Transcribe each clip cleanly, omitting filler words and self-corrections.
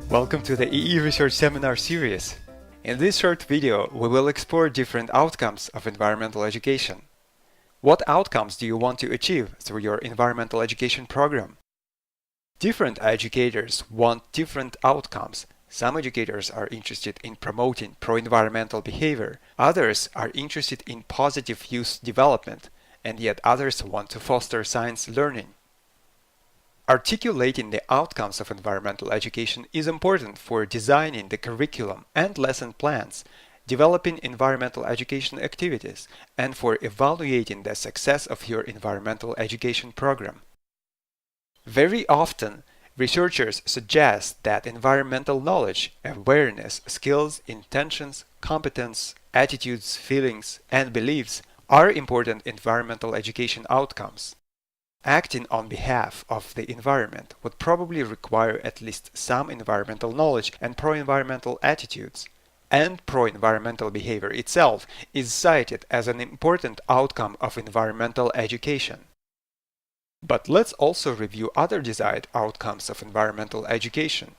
Welcome to the EEResearch Seminar Series. In this short video, we will explore different outcomes of environmental education. What outcomes do you want to achieve through your environmental education program? Different educators want different outcomes. Some educators are interested in promoting pro-environmental behavior, others are interested in positive youth development, and yet others want to foster science learning. Articulating the outcomes of environmental education is important for designing the curriculum and lesson plans, developing environmental education activities, and for evaluating the success of your environmental education program. Very often, researchers suggest that environmental knowledge, awareness, skills, intentions, competence, attitudes, feelings, and beliefs are important environmental education outcomes. Acting on behalf of the environment would probably require at least some environmental knowledge and pro-environmental attitudes. And pro-environmental behavior itself is cited as an important outcome of environmental education. But let's also review other desired outcomes of environmental education.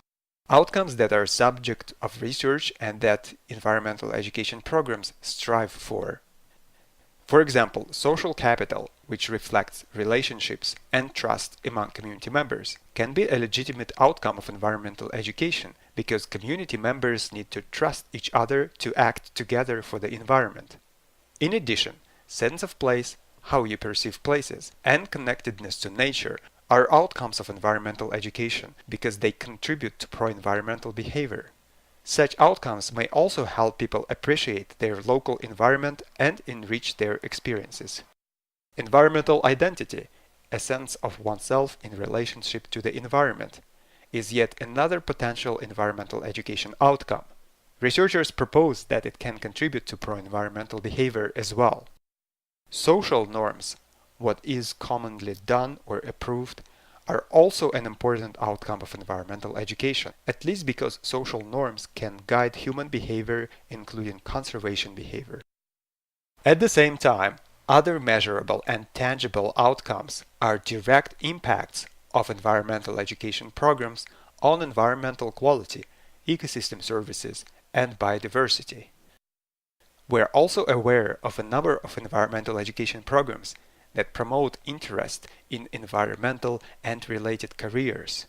Outcomes that are subject of research and that environmental education programs strive for. For example, social capital, which reflects relationships and trust among community members, can be a legitimate outcome of environmental education because community members need to trust each other to act together for the environment. In addition, sense of place, how you perceive places, and connectedness to nature are outcomes of environmental education because they contribute to pro-environmental behavior. Such outcomes may also help people appreciate their local environment and enrich their experiences. Environmental identity, a sense of oneself in relationship to the environment, is yet another potential environmental education outcome. Researchers propose that it can contribute to pro-environmental behavior as well. Social norms, what is commonly done or approved, are also an important outcome of environmental education, at least because social norms can guide human behavior, including conservation behavior. At the same time, other measurable and tangible outcomes are direct impacts of environmental education programs on environmental quality, ecosystem services, and biodiversity. We are also aware of a number of environmental education programs that promote interest in environmental and related careers.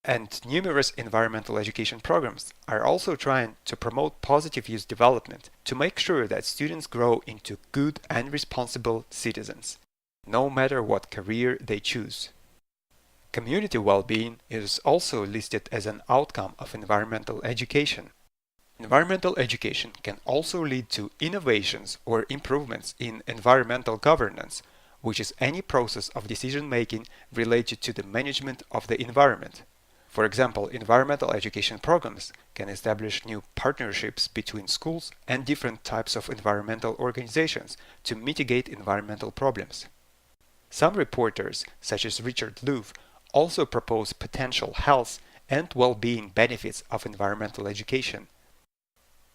And numerous environmental education programs are also trying to promote positive youth development to make sure that students grow into good and responsible citizens, no matter what career they choose. Community well-being is also listed as an outcome of environmental education. Environmental education can also lead to innovations or improvements in environmental governance, which is any process of decision-making related to the management of the environment. For example, environmental education programs can establish new partnerships between schools and different types of environmental organizations to mitigate environmental problems. Some reporters, such as Richard Louv, also propose potential health and well-being benefits of environmental education.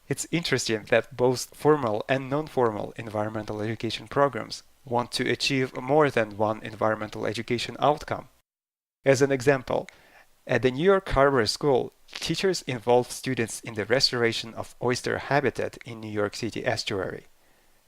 It's interesting that both formal and non-formal environmental education programs want to achieve more than one environmental education outcome. As an example, at the New York Harbor School, teachers involve students in the restoration of oyster habitat in New York City estuary.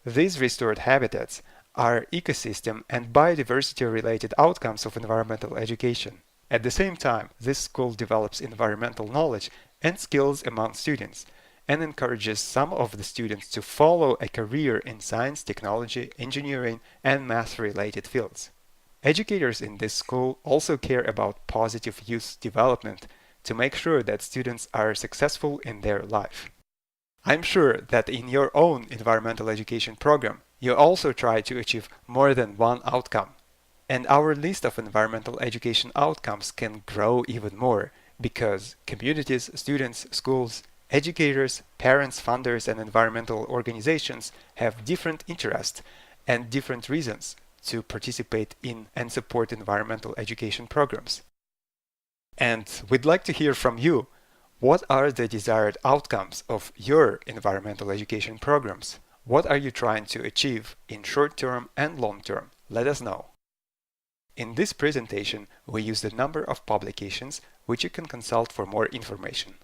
These restored habitats are ecosystem and biodiversity-related outcomes of environmental education. At the same time, this school develops environmental knowledge and skills among students, and encourages some of the students to follow a career in science, technology, engineering, and math-related fields. Educators in this school also care about positive youth development to make sure that students are successful in their life. I'm sure that in your own environmental education program, you also try to achieve more than one outcome. And our list of environmental education outcomes can grow even more because communities, students, schools, educators, parents, funders, and environmental organizations have different interests and different reasons to participate in and support environmental education programs. And we'd like to hear from you. What are the desired outcomes of your environmental education programs? What are you trying to achieve in short term and long term? Let us know. In this presentation, we use the number of publications, which you can consult for more information.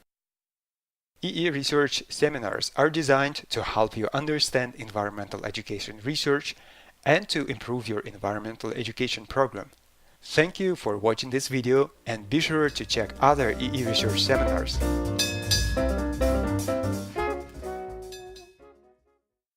EE research seminars are designed to help you understand environmental education research and to improve your environmental education program. Thank you for watching this video and be sure to check other EE research seminars.